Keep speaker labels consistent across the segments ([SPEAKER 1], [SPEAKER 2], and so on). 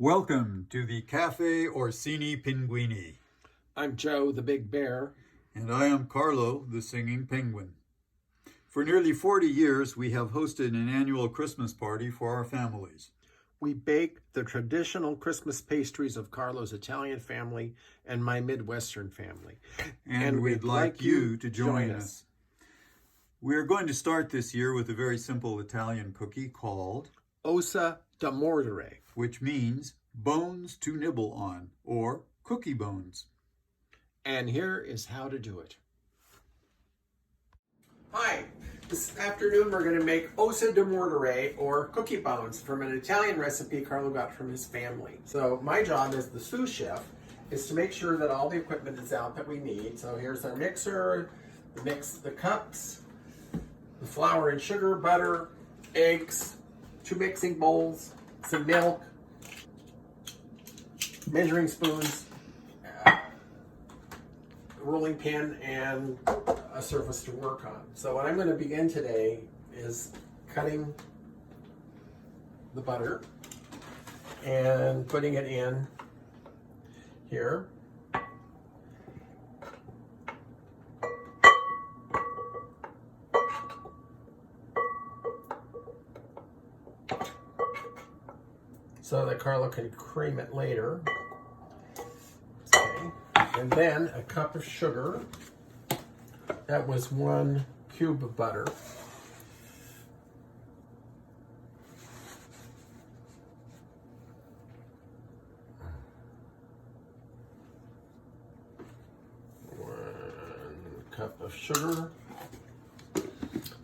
[SPEAKER 1] Welcome to the Caffe Orsini Pinguini.
[SPEAKER 2] I'm Joe, the big bear.
[SPEAKER 1] And I am Carlo, the singing penguin. For nearly 40 years, we have hosted an annual Christmas party for our families.
[SPEAKER 2] We bake the traditional Christmas pastries of Carlo's Italian family and my Midwestern family.
[SPEAKER 1] And we'd like you to join us. We're going to start this year with a very simple Italian cookie called
[SPEAKER 2] OSSA da MORDERE,
[SPEAKER 1] which means bones to nibble on, or cookie bones.
[SPEAKER 2] And here is how to do it. Hi, this afternoon we're going to make ossa da MORDERE, or cookie bones, from an Italian recipe Carlo got from his family. So my job as the sous chef is to make sure that all the equipment is out that we need. So here's our mixer, the cups, the flour and sugar, butter, eggs, 2 mixing bowls, some milk, measuring spoons, a rolling pin, and a surface to work on. So what I'm going to begin today is cutting the butter and putting it in here. So that Carlo can cream it later. Okay. And then a cup of sugar. That was 1 cube of butter. One cup of sugar.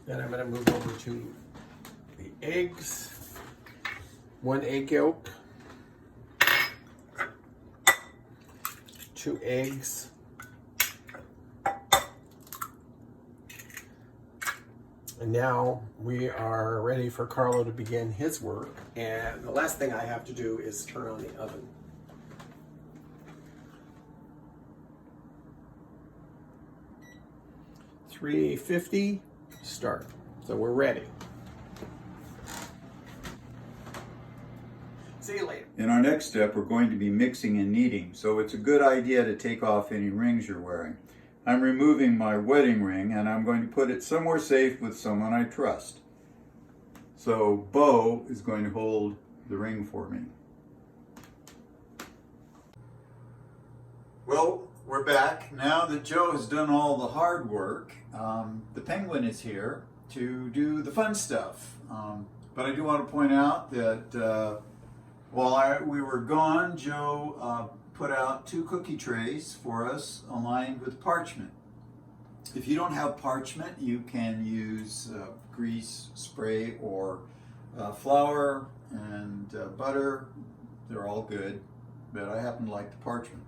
[SPEAKER 2] Then I'm going to move over to the eggs. 1 egg yolk, 2 eggs, and now we are ready for Carlo to begin his work. And the last thing I have to do is turn on the oven. $350, start. So we're ready. See you later.
[SPEAKER 1] In our next step, we're going to be mixing and kneading, so it's a good idea to take off any rings you're wearing. I'm removing my wedding ring, and I'm going to put it somewhere safe with someone I trust. So Bo is going to hold the ring for me. Well, we're back. Now that Joe has done all the hard work, the penguin is here to do the fun stuff. But I do want to point out that while we were gone, Joe put out 2 cookie trays for us aligned with parchment. If you don't have parchment, you can use grease, spray, or flour and butter. They're all good, but I happen to like the parchment.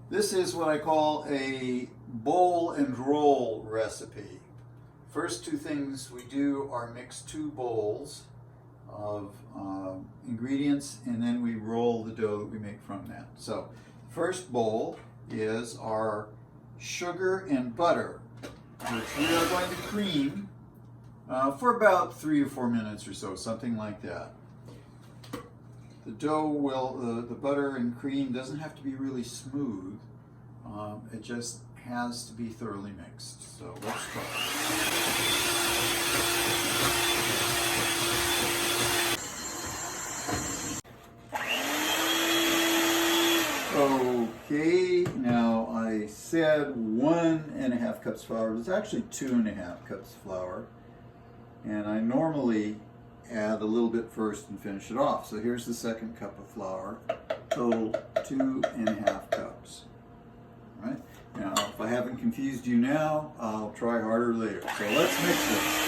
[SPEAKER 1] This is what I call a bowl and roll recipe. First 2 things we do are mix 2 bowls of ingredients, and then we roll the dough that we make from that. So first bowl is our sugar and butter, which we are going to cream for about 3 or 4 minutes or so, something like that. The dough will, the butter and cream doesn't have to be really smooth. It just has to be thoroughly mixed. So let's try. Okay, now I said 1.5 cups flour. It's actually 2.5 cups flour. And I normally add a little bit first and finish it off. So here's the 2nd cup of flour, total 2.5 cups. All right. Now, if I haven't confused you now, I'll try harder later. So let's mix this.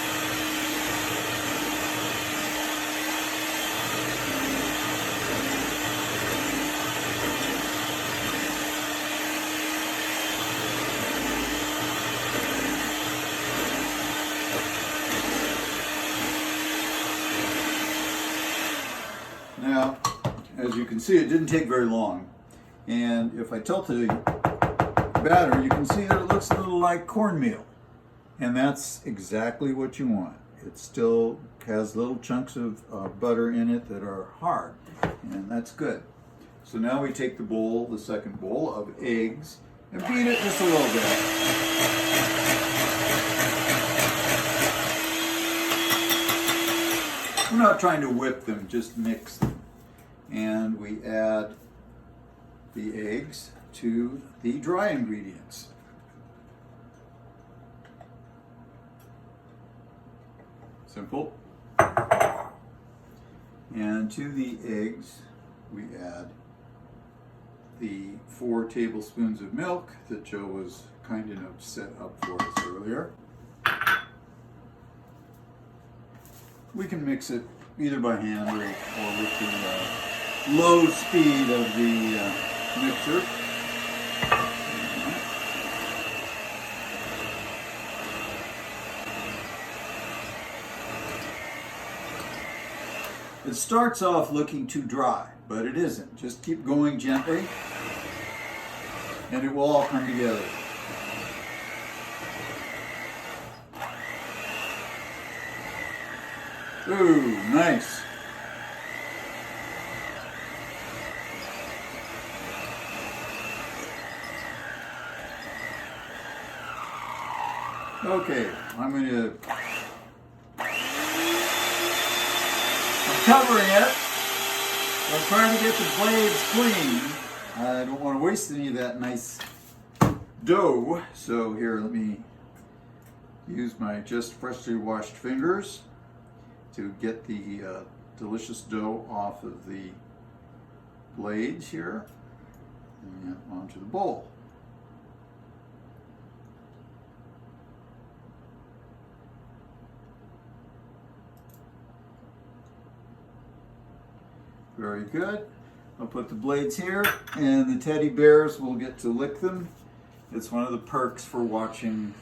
[SPEAKER 1] Now, as you can see, it didn't take very long. And if I tilt the batter, you can see that it looks a little like cornmeal. And that's exactly what you want. It still has little chunks of butter in it that are hard. And that's good. So now we take the bowl, the second bowl of eggs, and beat it just a little bit. We're not trying to whip them, just mix them. And we add the eggs to the dry ingredients. Simple. And to the eggs, we add the 4 tablespoons of milk that Joe was kind enough to set up for us earlier. We can mix it either by hand or with the low speed of the mixer. It starts off looking too dry, but it isn't. Just keep going gently, and it will all come together. Ooh, nice. Okay, I'm covering it. I'm trying to get the blades clean. I don't want to waste any of that nice dough. So here, let me use my just freshly washed fingers to get the delicious dough off of the blades here and onto the bowl. Very good. I'll put the blades here, and the teddy bears will get to lick them. It's one of the perks for watching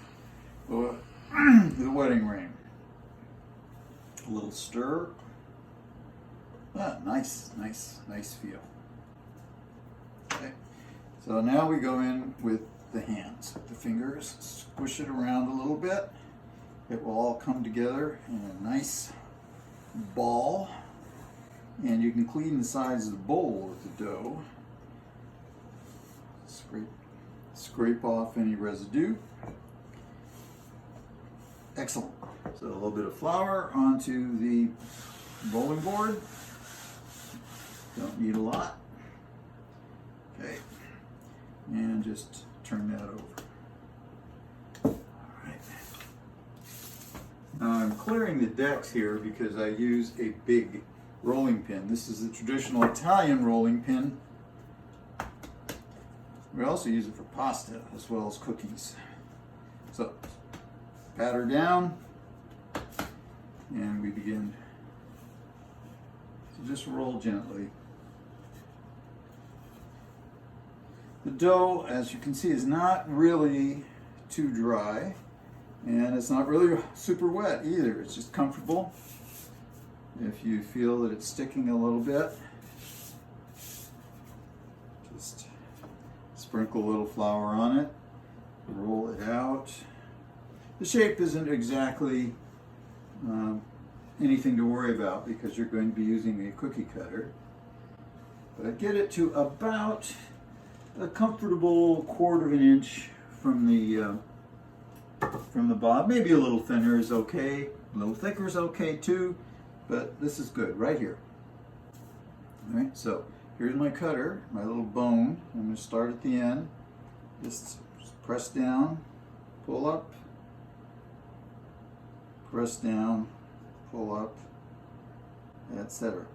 [SPEAKER 1] the wedding ring. A little stir. Ah, nice feel. Okay. So now we go in with the hands, the fingers, squish it around a little bit. It will all come together in a nice ball. And you can clean the sides of the bowl with the dough. Scrape off any residue. Excellent. So a little bit of flour onto the rolling board. Don't need a lot. Okay. And just turn that over. All right. Now I'm clearing the decks here because I use a big rolling pin. This is the traditional Italian rolling pin. We also use it for pasta as well as cookies. So, batter down, and we begin to just roll gently. The dough, as you can see, is not really too dry, and it's not really super wet either. It's just comfortable. If you feel that it's sticking a little bit, just sprinkle a little flour on it, roll it out. The shape isn't exactly anything to worry about because you're going to be using a cookie cutter. But get it to about a comfortable 1/4 of an inch from the bottom. Maybe a little thinner is okay, a little thicker is okay too. But this is good right here. All right, so here's my cutter, my little bone. I'm going to start at the end. Just press down, pull up, press down, pull up, etc.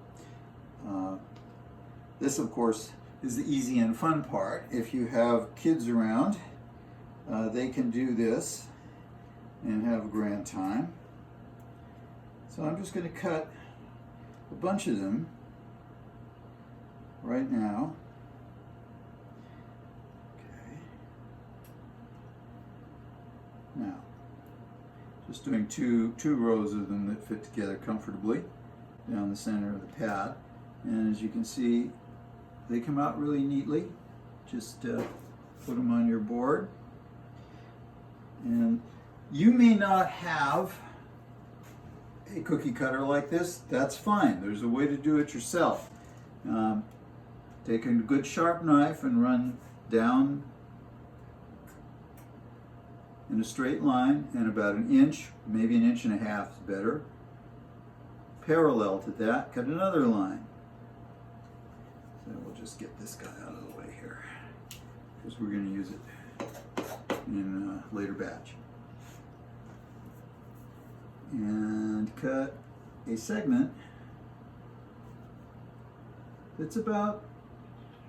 [SPEAKER 1] This, of course, is the easy and fun part. If you have kids around, they can do this and have a grand time. So I'm just going to cut a bunch of them right now. Okay. Now, just doing two rows of them that fit together comfortably down the center of the pad. And as you can see, they come out really neatly. Just put them on your board. And you may not have a cookie cutter like this. That's fine. There's a way to do it yourself. Take a good sharp knife and run down in a straight line, and about an inch, maybe an inch and a half is better. Parallel to that, cut another line. So we'll just get this guy out of the way here, because we're going to use it in a later batch. And cut a segment that's about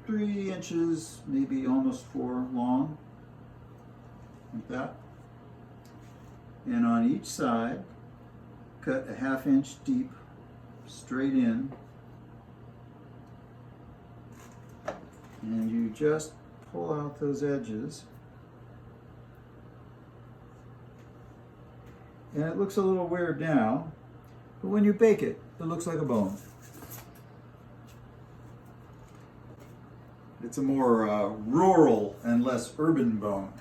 [SPEAKER 1] 3 inches, maybe almost 4 long, like that. And on each side, cut a 1/2 inch deep straight in, and you just pull out those edges, and it looks a little weird now, but when you bake it, it looks like a bone. It's a more rural and less urban bone.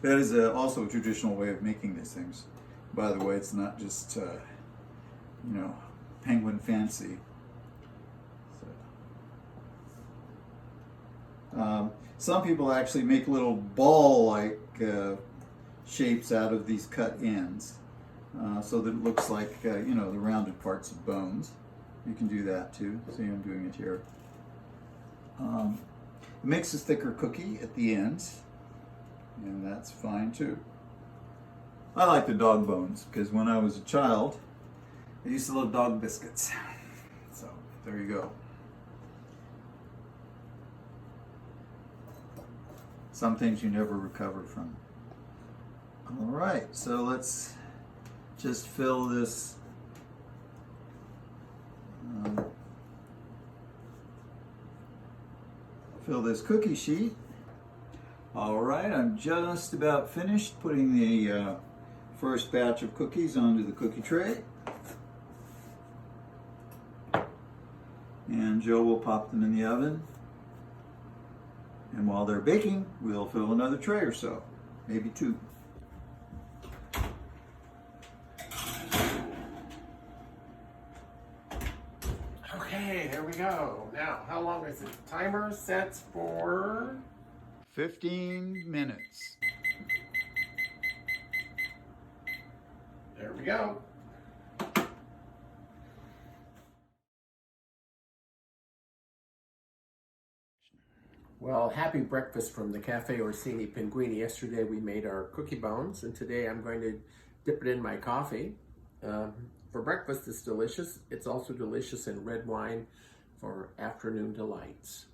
[SPEAKER 1] That is also a traditional way of making these things. By the way, it's not just, penguin fancy. So, some people actually make little ball-like shapes out of these cut ends, so that it looks like, the rounded parts of bones. You can do that too. See, I'm doing it here. It makes a thicker cookie at the ends, and that's fine too. I like the dog bones because when I was a child, I used to love dog biscuits. So there you go. Some things you never recover from. All right, so let's just fill this cookie sheet. All right, I'm just about finished putting the first batch of cookies onto the cookie tray. And Joe will pop them in the oven. And while they're baking, we'll fill another tray or so, maybe 2.
[SPEAKER 2] Okay, here we go. Now, how long is it? Timer sets for
[SPEAKER 1] 15 minutes.
[SPEAKER 2] There we go. Well, happy breakfast from the Caffe Orsini Pinguini. Yesterday we made our cookie bones, and today I'm going to dip it in my coffee. For breakfast, it's delicious. It's also delicious in red wine for afternoon delights.